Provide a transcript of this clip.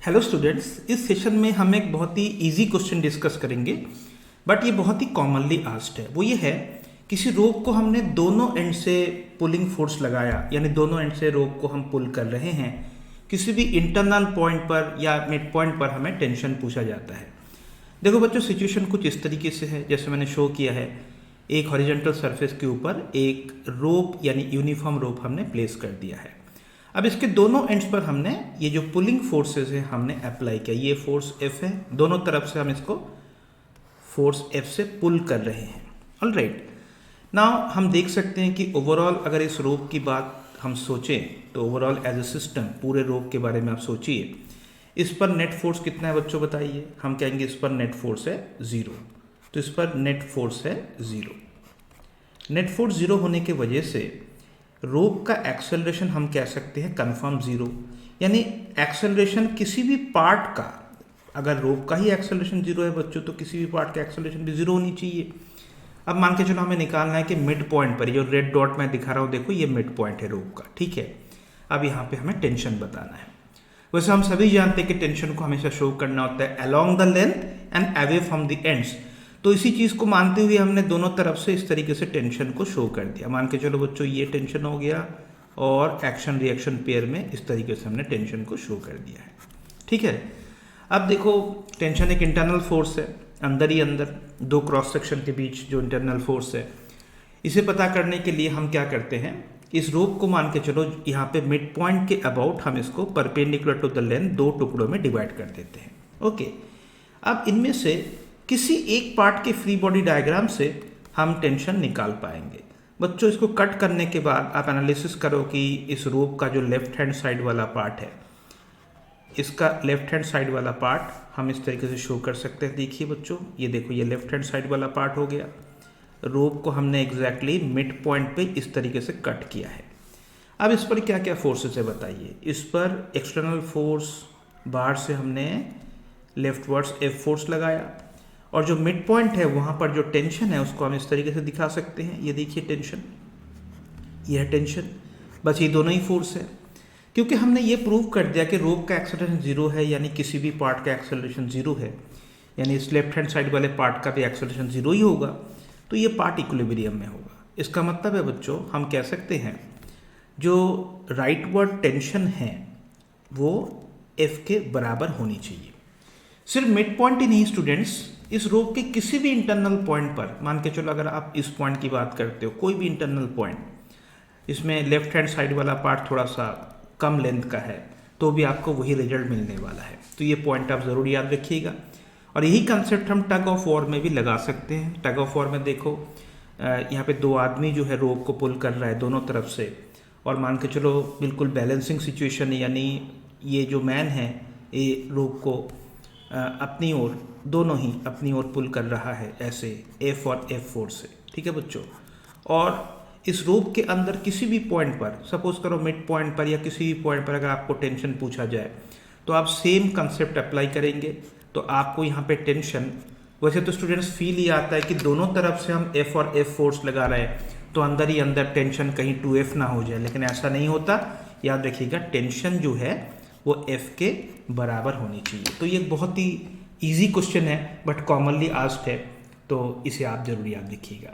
Hello students, इस session में हम एक बहुत ही इजी क्वेश्चन डिस्कस करेंगे बट ये बहुत ही कॉमनली आस्क्ड है। वो ये है, किसी रोप को हमने दोनों एंड से पुलिंग फोर्स लगाया, यानी दोनों एंड से रोप को हम पुल कर रहे हैं। किसी भी इंटरनल पॉइंट पर या मिड पॉइंट पर हमें टेंशन पूछा जाता है। देखो बच्चों, सिचुएशन कुछ इस तरीके से है जैसे मैंने शो किया है। एक हॉरिजॉन्टल सरफेस के ऊपर एक रोप यानी यूनिफॉर्म रोप हमने प्लेस कर दिया है। अब इसके दोनों एंड्स पर हमने ये जो पुलिंग फोर्सेस है हमने अप्लाई किया। ये फोर्स F है, दोनों तरफ से हम इसको फोर्स F से पुल कर रहे हैं। ऑलराइट, नाउ हम देख सकते हैं कि ओवरऑल अगर इस रोप की बात हम सोचें तो ओवरऑल एज ए सिस्टम पूरे रोप के बारे में आप सोचिए। इस पर नेट फोर्स कितना है बच्चों बताइए। हम कहेंगे इस पर नेट फोर्स है 0, तो इस पर नेट फोर्स है 0। नेट फोर्स 0 होने की वजह से रोप का एक्सेलरेशन हम कह सकते हैं कंफर्म 0, यानी एक्सेलरेशन किसी भी पार्ट का, अगर रोप का ही एक्सेलरेशन 0 है बच्चों तो किसी भी पार्ट का एक्सेलरेशन भी 0 होनी चाहिए। अब मान के चलो हमें निकालना है कि मिड पॉइंट पर, जो रेड डॉट मैं दिखा रहा हूँ देखो, ये मिड पॉइंट है रोप का, ठीक है। अब यहाँ पे हमें टेंशन बताना है। वैसे हम सभी जानते हैं कि टेंशन को हमेशा शो करना होता है along the length and away from the ends. तो इसी चीज़ को मानते हुए हमने दोनों तरफ से इस तरीके से टेंशन को शो कर दिया। मान के चलो बच्चों, ये टेंशन हो गया और एक्शन रिएक्शन पेयर में इस तरीके से हमने टेंशन को शो कर दिया है, ठीक है। अब देखो, टेंशन एक इंटरनल फोर्स है, अंदर ही अंदर दो क्रॉस सेक्शन के बीच जो इंटरनल फोर्स है। इसे पता करने के लिए हम क्या करते हैं, इस रोप को मान के चलो यहाँ पे मिड पॉइंट के अबाउट हम इसको परपेंडिकुलर टू द लेंथ दो टुकड़ों में डिवाइड कर देते हैं। ओके, अब इनमें से किसी एक पार्ट के फ्री बॉडी डायग्राम से हम टेंशन निकाल पाएंगे। बच्चों, इसको कट करने के बाद आप एनालिसिस करो कि इस रोप का जो लेफ्ट हैंड साइड वाला पार्ट है, इसका लेफ्ट हैंड साइड वाला पार्ट हम इस तरीके से शो कर सकते हैं। देखिए बच्चों, ये देखो, ये लेफ्ट हैंड साइड वाला पार्ट हो गया। रोप को हमने एग्जैक्टली मिड पॉइंट पे इस तरीके से कट किया है। अब इस पर क्या क्या फोर्सेस है बताइए। इस पर एक्सटर्नल फोर्स, बाहर से हमने लेफ्टवर्ड्स F फोर्स लगाया, और जो मिड पॉइंट है वहाँ पर जो टेंशन है उसको हम इस तरीके से दिखा सकते हैं। ये देखिए टेंशन, ये है टेंशन, बस ये दोनों ही फोर्स है। क्योंकि हमने ये प्रूव कर दिया कि रोप का एक्सेलरेशन 0 है, यानी किसी भी पार्ट का एक्सेलरेशन 0 है, यानी इस लेफ्ट हैंड साइड वाले पार्ट का भी एक्सेलरेशन 0 ही होगा, तो ये पार्ट इक्विलिब्रियम में होगा। इसका मतलब है बच्चों, हम कह सकते हैं जो राइटवर्ड टेंशन है वो F के बराबर होनी चाहिए। सिर्फ मिड पॉइंट ही नहीं स्टूडेंट्स, इस रोप के किसी भी इंटरनल पॉइंट पर, मान के चलो अगर आप इस पॉइंट की बात करते हो, कोई भी इंटरनल पॉइंट, इसमें लेफ्ट हैंड साइड वाला पार्ट थोड़ा सा कम लेंथ का है, तो भी आपको वही रिजल्ट मिलने वाला है। तो ये पॉइंट आप ज़रूर याद रखिएगा। और यही कंसेप्ट हम टग ऑफ वॉर में भी लगा सकते हैं। टग ऑफ वॉर में देखो, यहाँ पे दो आदमी जो है रोप को पुल कर रहा है दोनों तरफ से, और मान के चलो बिल्कुल बैलेंसिंग सिचुएशन है, यानी ये जो मैन है ये रोप को अपनी ओर, दोनों ही अपनी ओर पुल कर रहा है ऐसे F और F फोर्स से, ठीक है बच्चों। और इस रोप के अंदर किसी भी पॉइंट पर, सपोज करो मिड पॉइंट पर या किसी भी पॉइंट पर अगर आपको टेंशन पूछा जाए तो आप सेम कंसेप्ट अप्लाई करेंगे। तो आपको यहाँ पे टेंशन, वैसे तो स्टूडेंट्स फील ही आता है कि दोनों तरफ से हम F और F फोर्स लगा रहे हैं तो अंदर ही अंदर टेंशन कहीं 2F ना हो जाए, लेकिन ऐसा नहीं होता। याद रखिएगा, टेंशन जो है वो F के बराबर होनी चाहिए। तो ये बहुत ही इजी क्वेश्चन है बट कॉमनली आस्क्ड है, तो इसे आप जरूर याद रखिएगा।